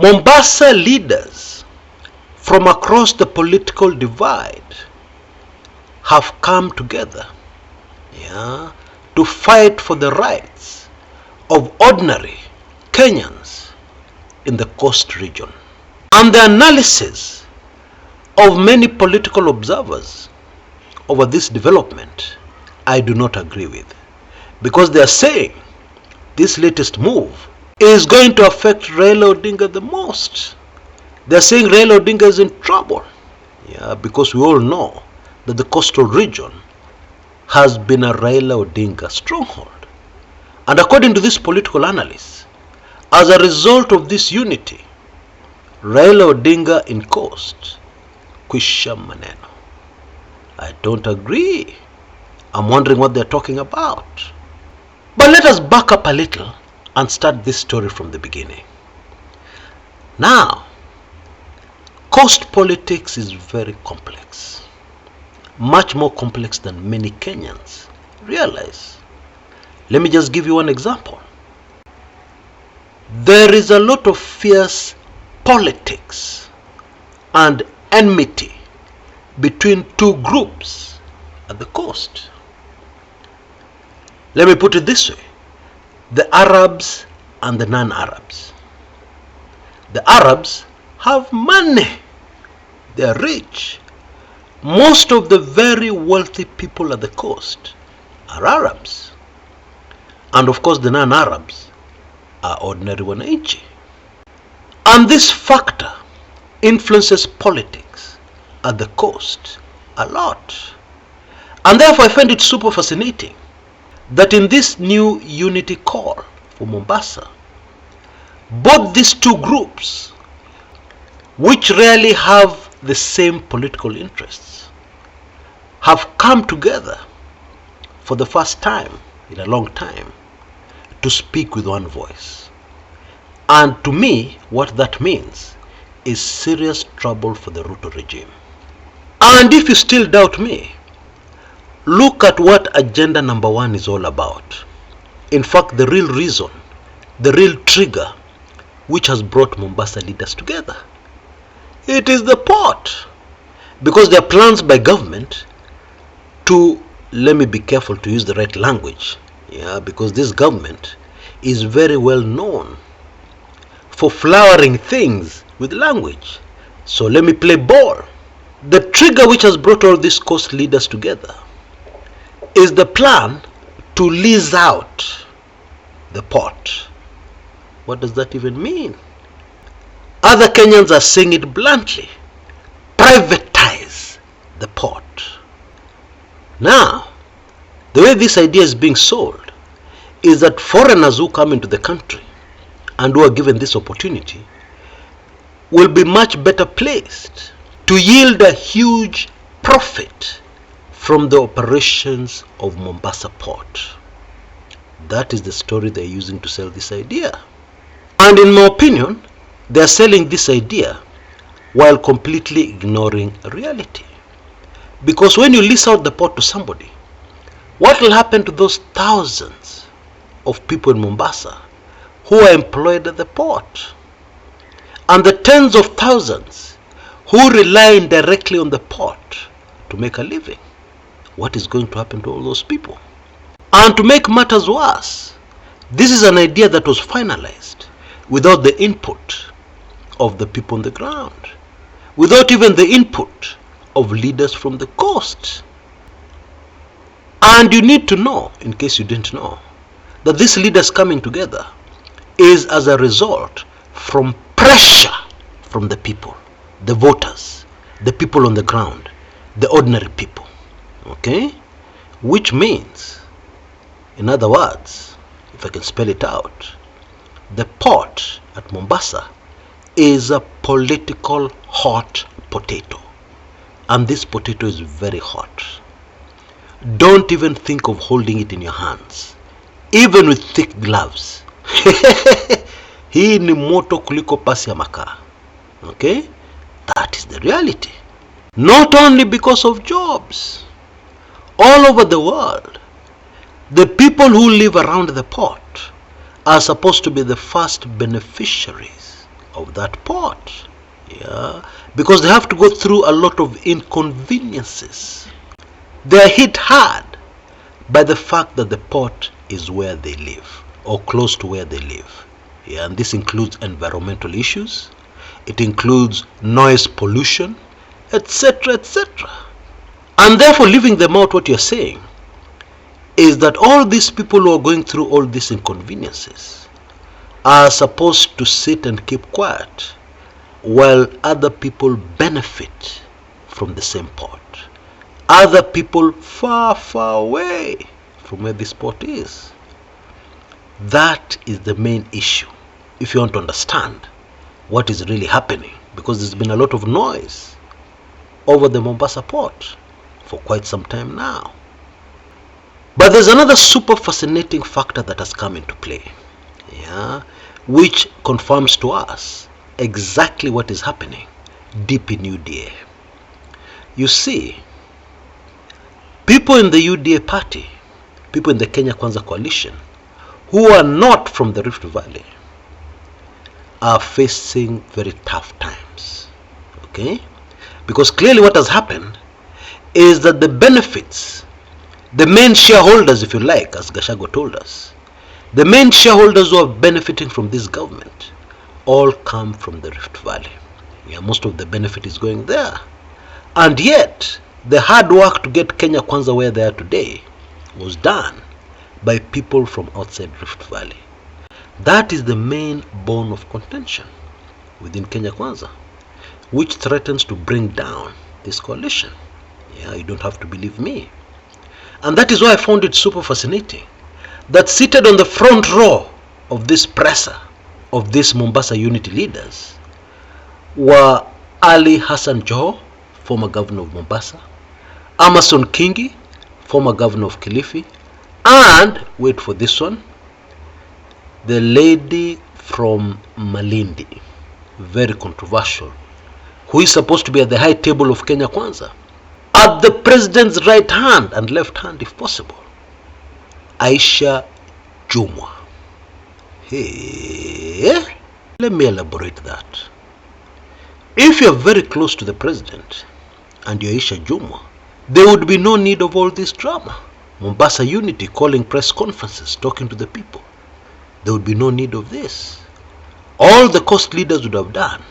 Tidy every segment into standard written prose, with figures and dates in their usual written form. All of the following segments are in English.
Mombasa leaders from across the political divide have come together, to fight for the rights of ordinary Kenyans in the coast region. And the analysis of many political observers over this development, I do not agree with, because they are saying this latest move is going to affect Raila Odinga the most. They are saying Raila Odinga is in trouble, because we all know that the coastal region has been a Raila Odinga stronghold. And according to this political analyst, as a result of this unity, Raila Odinga in coast, kwisha maneno. I don't agree. I'm wondering what they're talking about. But let us back up a little and start this story from the beginning. Now, coast politics is very complex. Much more complex than many Kenyans realize. Let me just give you one example. There is a lot of fierce politics and enmity between two groups at the coast. Let me put it this way: the Arabs and the non-Arabs. The Arabs have money. They are rich. Most of the very wealthy people at the coast are Arabs. And of course the non-Arabs are ordinary wananchi. And this factor influences politics at the coast a lot. And therefore I find it super fascinating that in this new unity call for Mombasa, both these two groups, which rarely have the same political interests, have come together for the first time in a long time to speak with one voice. And to me, what that means is serious trouble for the Ruto regime. And if you still doubt me, look at what agenda number 1 is all about. In fact, the real reason, the real trigger which has brought Mombasa leaders together. It is the port. Because there are plans by government to, let me be careful to use the right language, because this government is very well known for flowering things with language. So let me play ball. The trigger which has brought all these coast leaders together is the plan to lease out the port. What does that even mean? Other Kenyans are saying it bluntly: privatize the port. Now, the way this idea is being sold is that foreigners who come into the country and who are given this opportunity will be much better placed to yield a huge profit from the operations of Mombasa port. That is the story they're using to sell this idea. And in my opinion, they're selling this idea while completely ignoring reality. Because when you lease out the port to somebody, what will happen to those thousands of people in Mombasa who are employed at the port? And the tens of thousands who rely indirectly on the port to make a living? What is going to happen to all those people? And to make matters worse, this is an idea that was finalized without the input of the people on the ground, without even the input of leaders from the coast. And you need to know, in case you didn't know, that these leaders coming together is as a result from pressure from the people, the voters, the people on the ground, the ordinary people. Okay? Which means, in other words, if I can spell it out, the port at Mombasa is a political hot potato. And this potato is very hot. Don't even think of holding it in your hands, even with thick gloves. Hii ni moto kuliko pasi ya makaa. Okay? That is the reality. Not only because of jobs. All over the world, the people who live around the port are supposed to be the first beneficiaries of that port. Yeah, because they have to go through a lot of inconveniences. They are hit hard by the fact that the port is where they live or close to where they live. Yeah, and this includes environmental issues, it includes noise pollution, etc., etc. And therefore, leaving them out, what you're saying is that all these people who are going through all these inconveniences are supposed to sit and keep quiet while other people benefit from the same port. Other people far, far away from where this port is. That is the main issue, if you want to understand what is really happening, because there's been a lot of noise over the Mombasa port for quite some time now. But there's another super fascinating factor that has come into play, yeah, which confirms to us exactly what is happening deep in UDA. You see, people in the UDA party, people in the Kenya Kwanza coalition, who are not from the Rift Valley, are facing very tough times. Okay? Because clearly what has happened is that the benefits, the main shareholders, if you like, as Gashago told us, the main shareholders who are benefiting from this government all come from the Rift Valley. Yeah, most of the benefit is going there. And yet, the hard work to get Kenya Kwanza where they are today was done by people from outside Rift Valley. That is the main bone of contention within Kenya Kwanza, which threatens to bring down this coalition. Yeah, you don't have to believe me. And that is why I found it super fascinating that seated on the front row of this presser of these Mombasa Unity leaders were Ali Hassan Joho, former governor of Mombasa, Amason Kingi, former governor of Kilifi, and, wait for this one, the lady from Malindi, very controversial, who is supposed to be at the high table of Kenya Kwanza, at the president's right hand and left hand if possible, Aisha Jumwa. Hey, let me elaborate that. If you're very close to the president and you're Aisha Jumwa, there would be no need of all this drama. Mombasa Unity calling press conferences, talking to the people. There would be no need of this. All the coast leaders would have done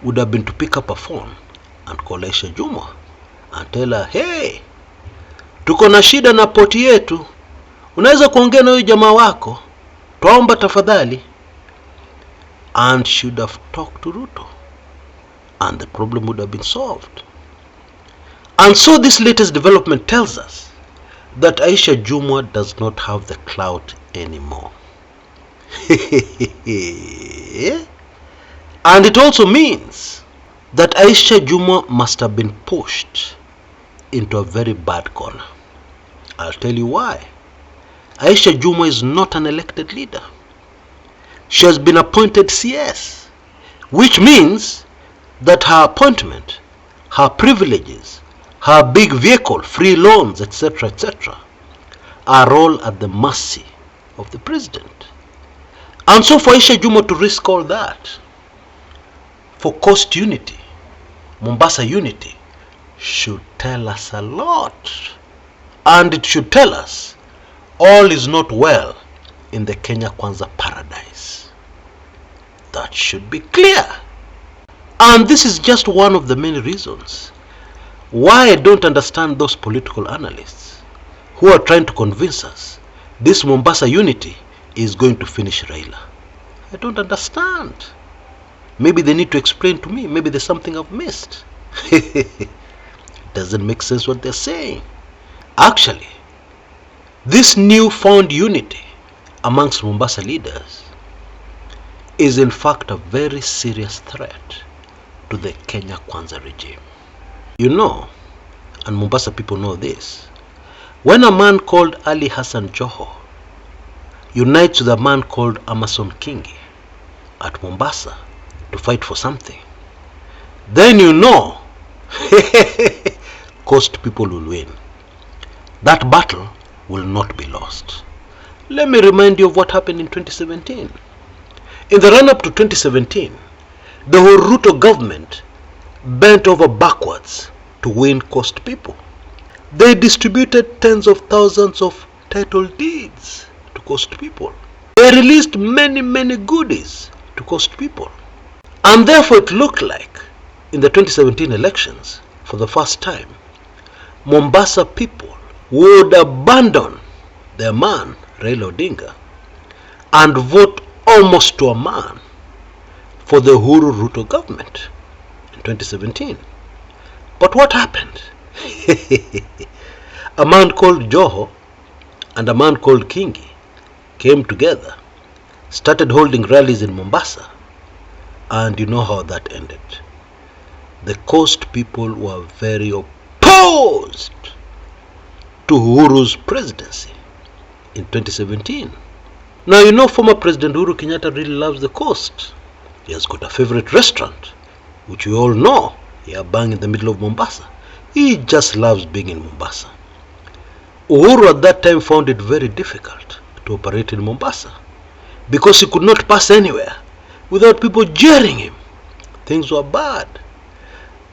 would have been to pick up a phone and call Aisha Jumwa and tell her, hey, tuko na shida na poti yetu, unaweza kuongea na huyu jamaa wako, tuomba tafadhali. And should have talked to Ruto, and the problem would have been solved. And so this latest development tells us that Aisha Jumwa does not have the clout anymore. And it also means that Aisha Jumwa must have been pushed into a very bad corner. I'll tell you why. Aisha Jumwa is not an elected leader. She has been appointed CS, which means that her appointment, her privileges, her big vehicle, free loans, etc., etc., are all at the mercy of the president. And so for Aisha Jumwa to risk all that for coast unity, Mombasa unity, should tell us a lot. And it should tell us all is not well in the Kenya Kwanza paradise. That should be clear. And this is just one of the many reasons why I don't understand those political analysts who are trying to convince us this Mombasa unity is going to finish Raila. I don't understand. Maybe they need to explain to me. Maybe there's something I've missed. It doesn't make sense what they're saying. Actually, this newfound unity amongst Mombasa leaders is in fact a very serious threat to the Kenya Kwanza regime. You know, and Mombasa people know this, when a man called Ali Hassan Joho unites with a man called Amason Kingi at Mombasa to fight for something, then you know coast people will win. That battle will not be lost. Let me remind you of what happened in 2017. In the run-up to 2017, the whole Ruto government bent over backwards to win Coast people. They distributed tens of thousands of title deeds to Coast people. They released many goodies to Coast people. And therefore it looked like in the 2017 elections, for the first time, Mombasa people would abandon their man, Raila Odinga, and vote almost to a man for the Uhuru Ruto government in 2017. But what happened? A man called Joho and a man called Kingi came together, started holding rallies in Mombasa, and you know how that ended. The Coast people were very opposed to Uhuru's presidency in 2017. Now you know former President Uhuru Kenyatta really loves the Coast. He has got a favorite restaurant, which we all know, here bang in the middle of Mombasa. He just loves being in Mombasa. Uhuru at that time found it very difficult to operate in Mombasa because he could not pass anywhere without people jeering him. Things were bad.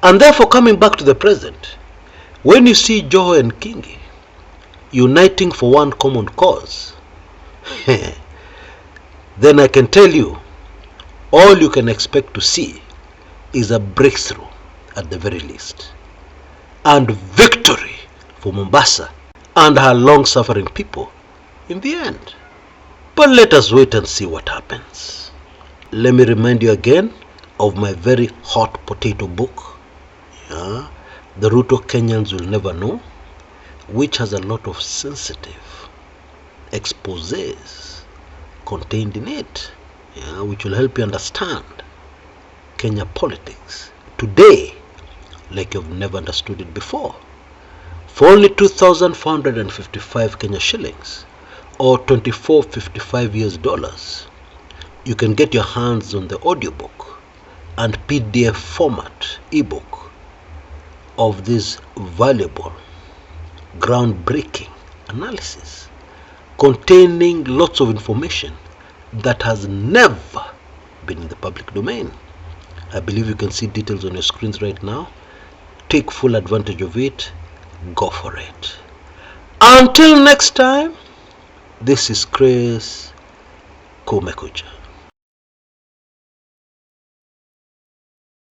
And therefore, coming back to the present, when you see Joho and Kingi uniting for one common cause, then I can tell you, all you can expect to see is a breakthrough at the very least, and victory for Mombasa and her long-suffering people in the end. But let us wait and see what happens. Let me remind you again of my very hot potato book, The Ruto Kenyans Will Never Know, which has a lot of sensitive exposés contained in it, which will help you understand Kenya politics today like you've never understood it before. For only 2,455 Kenya shillings or $24.55 US, you can get your hands on the audiobook and PDF format ebook of this valuable, groundbreaking analysis containing lots of information that has never been in the public domain. I believe you can see details on your screens right now. Take full advantage of it. Go for it. Until next time, this is Chris Kumekucha.